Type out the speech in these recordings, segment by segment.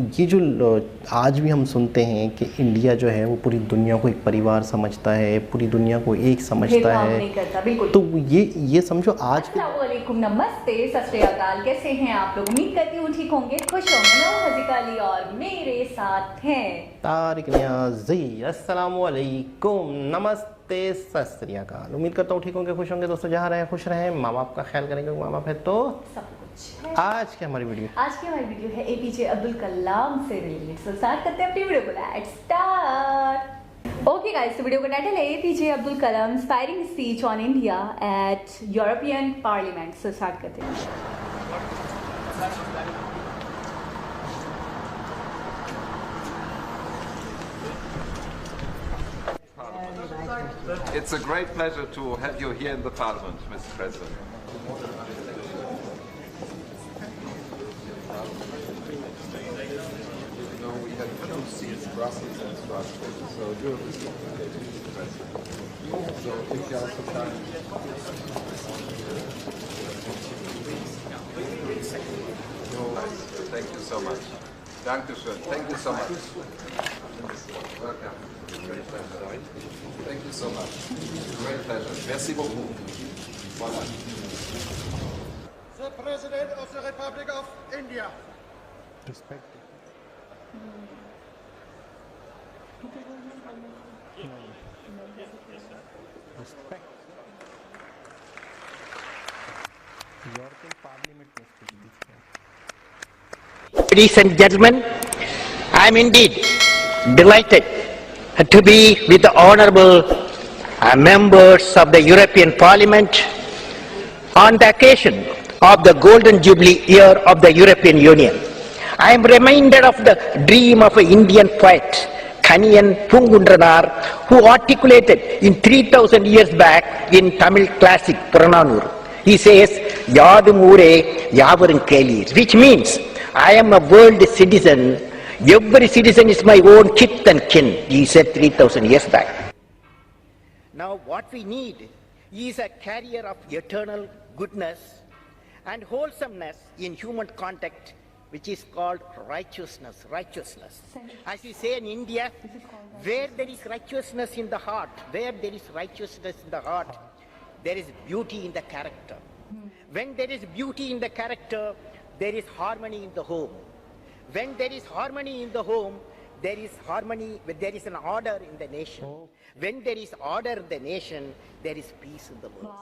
ये जो आज भी हम सुनते हैं कि इंडिया जो है वो पूरी दुनिया को एक परिवार समझता है, पूरी दुनिया को एक समझता है, नहीं करता, बिल्कुल। तो ये समझो आज अस्सलामुअलैकुम, नमस्ते, सत श्री अकाल। कैसे हैं आप लोग? उम्मीद करती हूँ ठीक होंगे, खुश होंगे। मैं हूं हज़ीका अली और मेरे साथ हैं तारिक नियाज़ी। अस्सलामुअलैकुम, नमस्ते, सत श्री अकाल। उम्मीद करता हूँ ठीक होंगे, खुश होंगे। दोस्तों जहाँ रहें खुश रहें, माँ बाप का ख्याल करेंगे, माँ बाप है तो सब कुछ है। आज की हमारी वीडियो है एपीजे अब्दुल कलाम से रिलेटेड। सो स्टार्ट करते हैं अपनी वीडियो को। Let's start. ओके गाइस, तो वीडियो का टाइटल है APJ Abdul Kalam inspiring speech on India at European parliament. So start करते हैं। It's a great pleasure to have you here in the Parliament, Mr. President. No, we have two seats, Brussels and Strasbourg, so Europe is complicated, Mr. President. So if you have some time. No, thank you so much. Dankeschön. Thank you so much. Welcome. Great pleasure. Thank you so much. Great pleasure. Merci beaucoup. Voilà. The President of the Republic of India. Respect. Respect. European Parliament में speech दीजिए। Ladies and gentlemen, I am indeed delighted to be with the honorable members of the European Parliament on the occasion of the Golden Jubilee year of the European Union. I am reminded of the dream of an Indian poet, Kaniyan Pungundranar, who articulated in 3000 years back in Tamil classic Purananur. He says, Yadum Ure Yavarum Kelir, which means I am a world citizen. Every citizen is my own kith and kin, he said 3000 years back. Now what we need is a carrier of eternal goodness and wholesomeness in human contact, which is called righteousness. As we say in India, where there is righteousness in the heart, there is beauty in the character. When there is beauty in the character, there is harmony in the home. When there is harmony in the home, there is an order in the nation. When there is order in the nation, there is peace in the world.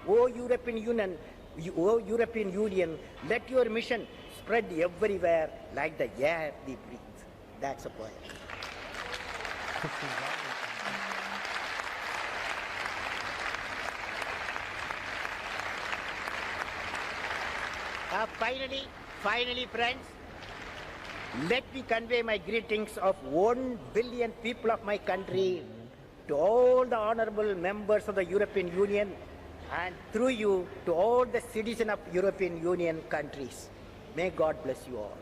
O European Union, let your mission spread everywhere like the air we breathe. That's a point. Finally, friends, let me convey my greetings of 1 billion people of my country to all the honorable members of the European Union and through you to all the citizens of European Union countries. May God bless you all.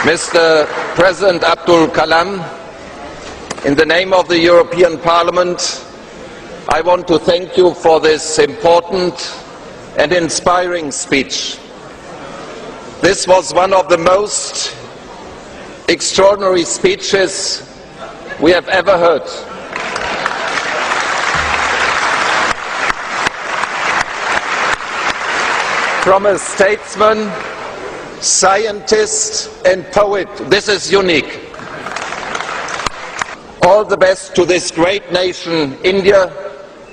Mr. President Abdul Kalam, in the name of the European Parliament, I want to thank you for this important and inspiring speech. This was one of the most extraordinary speeches we have ever heard. From a statesman, scientist and poet, this is unique. All the best to this great nation, India.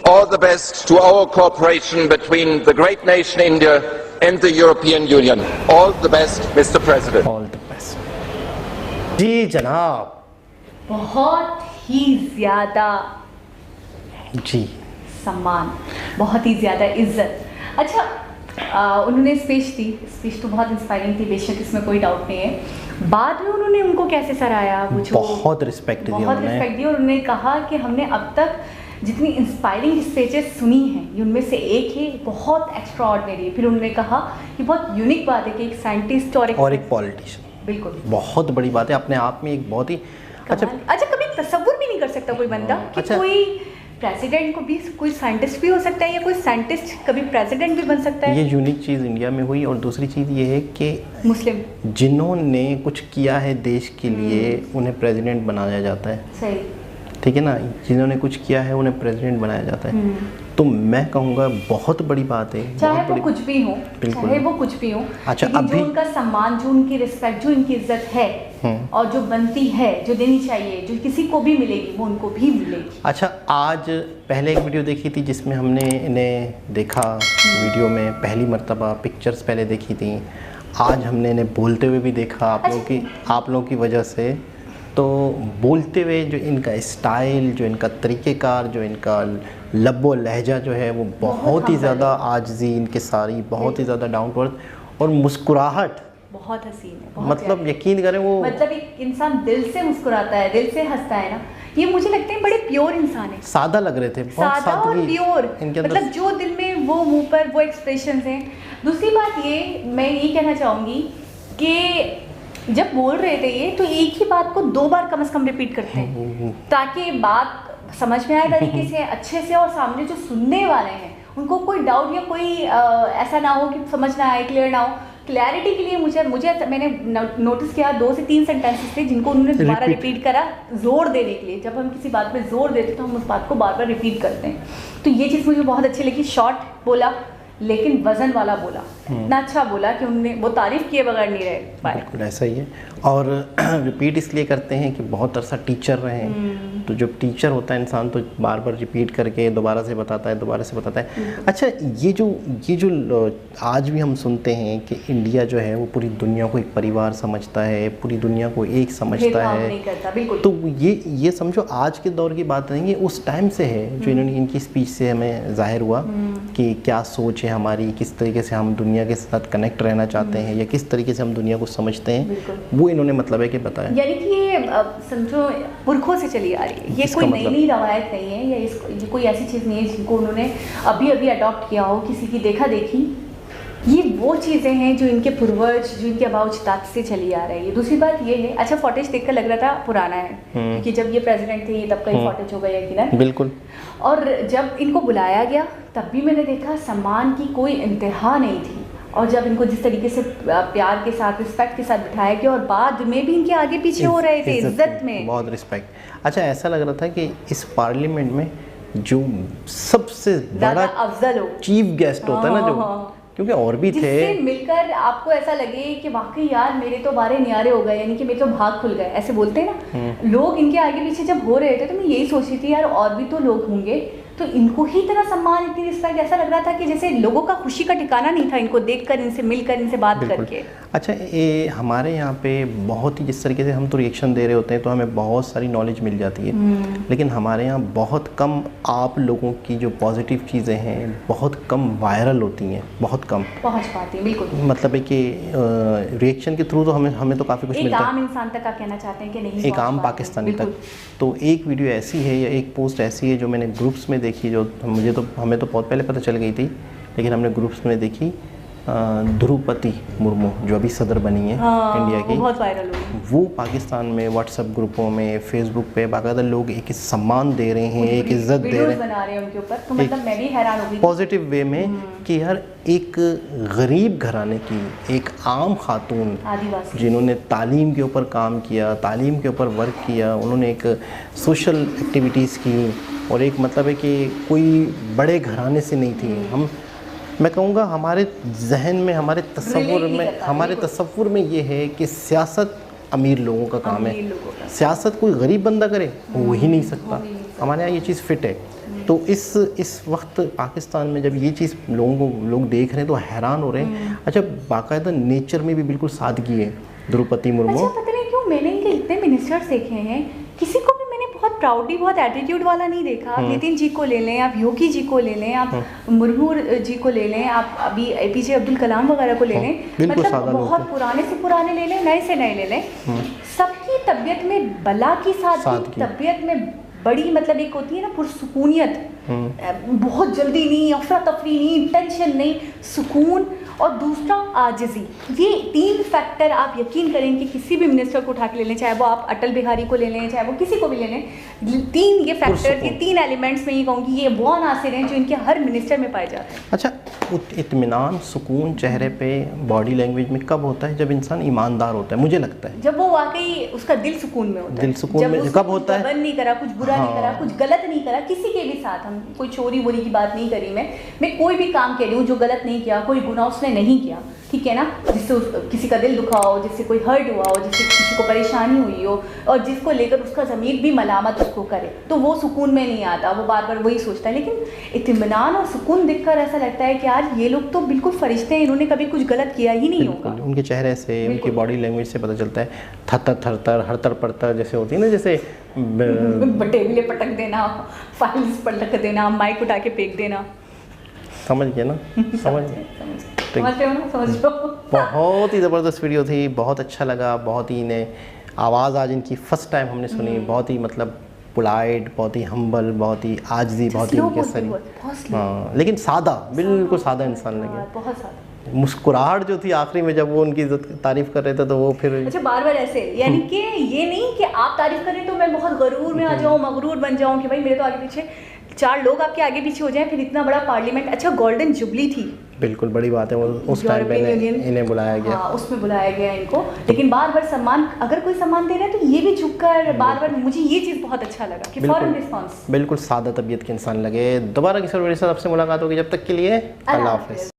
All the best to our cooperation between the great nation India and the European Union. All the best, Mr. President. All the best. जी जनाब। बहुत ही ज्यादा जी सम्मान, बहुत ही ज्यादा इज्जत। अच्छा, उन्होंने speech तो बहुत इंस्पायरिंग थी, बेशक इसमें कोई डाउट नहीं है। बाद में उन्होंने उनको कैसे सराहा, वो जो बहुत रिस्पेक्ट दिया, बहुत रिस्पेक्ट दिया, और उन्होंने कहा कि हमने अब तक जितनी इंस्पायरिंग स्पीचेस सुनी हैं ये उनमें से एक ही बहुत एक्स्ट्रा ऑर्डिनरी है। फिर उन्होंने कहा कि बहुत यूनिक बात है कि एक साइंटिस्ट और एक पॉलिटिशियन, बिल्कुल बहुत बड़ी बात है अपने आप में, एक बहुत ही अच्छा कभी तसव्वुर भी नहीं कर सकता कोई बंदा कि अच्छा, कोई प्रेसिडेंट को भी कोई साइंटिस्ट भी हो सकता है, या कोई साइंटिस्ट कभी प्रेसिडेंट भी बन सकता है। ये यूनिक चीज़ इंडिया में हुई। और दूसरी चीज़ ये है कि मुस्लिम जिन्होंने कुछ किया है देश के लिए उन्हें प्रेसिडेंट बनाया जाता है, सही, ठीक है ना, जिन्होंने कुछ किया है उन्हें प्रेसिडेंट बनाया जाता है। तो मैं कहूँगा बहुत बड़ी बात है, चाहे बहुत वो बड़ी, कुछ भी हो, बिल्कुल, चाहे वो कुछ भी हो। अच्छा, लेकिन अभी जो उनका सम्मान, जो उनकी रिस्पेक्ट, जो उनकी इज्जत है और जो बनती है, जो देनी चाहिए, जो किसी को भी मिलेगी वो उनको भी मिलेगी। अच्छा, आज पहले एक वीडियो देखी थी जिसमें हमने इन्हें देखा, वीडियो में पहली मर्तबा पिक्चर्स पहले देखी थी, आज हमने इन्हें बोलते हुए भी देखा आप लोगों की वजह से। तो बोलते हुए जो इनका स्टाइल, जो इनका तरीक़ेकार, जो इनका लब्बो लहजा जो है वो बहुत ही ज़्यादा आजिज़ी इनके सारी, बहुत ही ज़्यादा डाउन टू अर्थ, और मुस्कुराहट बहुत हसीन है, बहुत मतलब यकीन करें वो मतलब एक इंसान दिल से मुस्कुराता है, दिल से हंसता है ना, ये मुझे लगता है बड़े प्योर इंसान है। सादा लग रहे थे, बहुत सादा और प्योर, इनके अंदर, मतलब जो दिल में वो मुंह पर वो एक्सप्रेशंस हैं। दूसरी बात ये मैं ये कहना चाहूँगी कि जब बोल रहे थे ये, तो एक ही बात को 2 बार कम से कम रिपीट करते हैं ताकि बात समझ में आए तरीके से, अच्छे से, और सामने जो सुनने वाले हैं उनको कोई डाउट या कोई ऐसा ना हो कि समझ ना आए, क्लियर ना हो। क्लैरिटी के लिए मुझे मैंने नोटिस किया 2 से 3 सेंटेंसेस थे जिनको उन्होंने दोबारा रिपीट करा, जोर देने के लिए। जब हम किसी बात पे जोर देते तो हम उस बात को बार बार रिपीट करते हैं। तो ये चीज़ मुझे बहुत अच्छी लगी। शॉर्ट बोला लेकिन वजन वाला बोला, इतना अच्छा बोला कि उन्होंने वो तारीफ किए बगैर नहीं रह पाए। बिल्कुल ऐसा ही है। और रिपीट इसलिए करते हैं कि बहुत अरसा टीचर रहे हैं, तो जब टीचर होता है इंसान तो बार बार रिपीट करके दोबारा से बताता है, दोबारा से बताता है। अच्छा, ये जो आज भी हम सुनते हैं कि इंडिया जो है वो पूरी दुनिया को एक परिवार समझता है, पूरी दुनिया को एक समझता है, नहीं करता, बिल्कुल। तो ये समझो आज के दौर की बात नहीं है, उस टाइम से है जो इन्होंने इनकी स्पीच से हमें जाहिर हुआ कि क्या सोच है हमारी, किस तरीके से हम दुनिया के साथ कनेक्ट रहना चाहते हैं या किस तरीके से हम दुनिया को समझते हैं, वो इन्होंने मतलब है कि बताया। यानी कि ये समझो पुरखों से चली आ रही है, ये कोई मतलब? नई रवायत नहीं है, या ये कोई ऐसी चीज़ नहीं है जिनको उन्होंने अभी अभी अडॉप्ट किया हो, किसी की देखा देखी। ये वो चीज़ें हैं जो इनके पूर्वज, जो इनके आबाउजदाद से चली आ रही है। दूसरी बात ये है, अच्छा फुटेज देखकर लग रहा था पुराना है, क्योंकि जब ये प्रेसिडेंट थे तब का ही फुटेज हो गया यकीनन, बिल्कुल। और जब इनको बुलाया गया तब भी मैंने देखा सम्मान की कोई इंतहा नहीं थी, और जब इनको जिस तरीके से प्यार के साथ, रिस्पेक्ट के साथ बिठाया गया, और बाद में भी इनके आगे पीछे हो रहे थे इज्जत में, बहुत रिस्पेक्ट। अच्छा, ऐसा लग रहा था कि इस पार्लियामेंट में जो सबसे बड़ा अफजल हो, चीफ गेस्ट होता है ना, जो क्योंकि और भी थे, जिससे मिलकर आपको ऐसा लगे कि वाकई यार मेरे तो बारे न्यारे हो गए, यानी कि मेरे तो भाग खुल गए, ऐसे बोलते हैं ना लोग। इनके आगे पीछे जब हो रहे थे तो मैं यही सोच रही थी यार और भी तो लोग होंगे, तो इनको ही इतना सम्मान, इतनी रिस्पेक्ट, ऐसा लग रहा था कि जैसे लोगों का खुशी का ठिकाना नहीं था इनको देखकर, इनसे मिलकर, इनसे बात करके। अच्छा, ये हमारे यहाँ पे बहुत ही जिस तरीके से हम तो रिएक्शन दे रहे होते हैं तो हमें बहुत सारी नॉलेज मिल जाती है, लेकिन हमारे यहाँ बहुत कम आप लोगों की जो पॉजिटिव चीज़ें हैं बहुत कम वायरल होती हैं, बहुत कम पहुँच पाती हैं। बिल्कुल, मतलब है कि रिएक्शन के थ्रू तो हमें तो काफ़ी कुछ मिलता है, एक आम इंसान तक आप कहना चाहते हैं कि नहीं, एक आम पाकिस्तानी तक। तो एक वीडियो ऐसी है या एक पोस्ट ऐसी है जो मैंने ग्रुप्स में देखी, जो हमें तो बहुत पहले पता चल गई थी, लेकिन हमने ग्रुप्स में देखी। द्रौपदी मुर्मू जो अभी सदर बनी है इंडिया की, बहुत वायरल हुई, वो पाकिस्तान में व्हाट्सएप ग्रुपों में, फेसबुक पे बाकायदा लोग एक सम्मान दे रहे हैं, एक इज्जत दे रहे हैं, बना रहे हैं उनके ऊपर। तो मतलब मैं भी हैरान हो गई पॉजिटिव वे में कि यार एक गरीब घराने की एक आम खातून आदिवासी जिन्होंने तालीम के ऊपर काम किया, तालीम के ऊपर वर्क किया, उन्होंने एक सोशल एक्टिविटीज़ की, और एक मतलब है कि कोई बड़े घराने से नहीं थी। मैं कहूँगा हमारे जहन में, हमारे तसव्वुर में ये है कि सियासत अमीर लोगों का काम है, सियासत कोई गरीब बंदा करे हो ही नहीं सकता। हमारे यहाँ ये चीज़ फिट है। तो इस वक्त पाकिस्तान में जब ये चीज़ लोग देख रहे हैं तो हैरान हो रहे हैं। अच्छा, बाकायदा नेचर में भी बिल्कुल सादगी है द्रौपदी मुर्मू। अच्छा, पता नहीं क्यों मैंने इनके इतने मिनिस्टर्स देखे हैं, किसी को भी मैंने बहुत बहुत प्राउडली, बहुत एटीट्यूड वाला नहीं देखा। आप नितिन जी को ले लें, आप योगी जी को ले लें, आप मुर्मू जी को ले लें, आप अभी एपीजे अब्दुल कलाम वगैरह को ले लें, मतलब बहुत पुराने से पुराने ले लें, नए से नए ले लें, सबकी तबीयत में बला की सादगी, तबीयत में बड़ी मतलब एक होती है ना पुरसुकूनियत, बहुत जल्दी नहीं, अफरा तफरी नहीं, टेंशन नहीं, सुकून, और दूसरा आजिज़ी। ये 3 फैक्टर आप यकीन करें कि किसी भी मिनिस्टर को उठा के ले लें, चाहे वो आप अटल बिहारी को ले लें, चाहे वो किसी को भी ले लें, 3 ये फैक्टर, ये 3 एलिमेंट्स में ही कहूँगी ये वो अनासिर हैं जो इनके हर मिनिस्टर में पाए जाते हैं। अच्छा, इत्मीनान, सुकून चेहरे पे, बॉडी लैंग्वेज में कब होता है? जब इंसान ईमानदार होता है, मुझे लगता है। जब वो वाकई उसका दिल सुकून में होता है। दिल सुकून में कब होता है? नहीं करा, कुछ बुरा नहीं करा, कुछ गलत नहीं करा किसी के भी साथ। हम कोई चोरी वोरी की बात नहीं करी, मैं कोई भी काम कह रही हूँ जो गलत नहीं किया, कोई गुनाह उसने नहीं किया, ठीक है ना, जिससे किसी का दिल दुखा हो, जिससे कोई हर्ट हुआ हो, जिससे किसी को परेशानी हुई हो, और जिसको लेकर उसका ज़मीर भी मलामत उसको करे, तो वो सुकून में नहीं आता, वो बार बार वही सोचता है। लेकिन इत्मीनान और सुकून दिखकर ऐसा लगता है कि यार ये लोग तो बिल्कुल फरिश्ते हैं, इन्होंने कभी कुछ गलत किया ही नहीं होगा। उनके चेहरे से, उनकी बॉडी लैंग्वेज से पता चलता है। थरथर थरथर, हरतर परतर जैसे होती है ना, जैसे टेबलें पटक देना, फाइल्स पटक देना, माइक उठा के फेंक देना। समझ गए ना? समझ बहुत ही ज़बरदस्त वीडियो थी, बहुत अच्छा लगा, बहुत ही ने आवाज़ आज इनकी फर्स्ट टाइम हमने सुनी, बहुत ही मतलब पोलाइट, बहुत ही हम्बल, बहुत ही आजिज़ी, बहुत ही इनके सरी, हाँ, लेकिन सादा, बिल्कुल सादा इंसान लगे। बहुत सादा मुस्कुराहट जो थी आखिरी में जब वो उनकी तारीफ कर रहे थे, तो वो फिर अच्छा बार बार ऐसे, यानी कि ये नहीं कि आप तारीफ करें तो मैं बहुत गरूर में आ जाऊँ, मगरूर बन जाऊँ कि भाई मेरे तो आगे पीछे 4 लोग आपके आगे पीछे हो जाएं, फिर इतना बड़ा पार्लियामेंट। अच्छा गोल्डन जुबली थी, बिल्कुल बड़ी बात है, वो उस टाइम पे इन्हें बुलाया गया, हाँ, उसमें बुलाया गया इनको। लेकिन बार बार सम्मान, अगर कोई सम्मान दे रहा है तो ये भी झुककर बार बार, मुझे ये चीज़ बहुत अच्छा लगा कि फौरन रिस्पॉन्स। बिल्कुल सादा तबीयत के इंसान लगे। दोबारा किसी और वीडियो के साथ आपसे मुलाकात होगी, जब तक के लिए अल्लाह हाफ़िज़।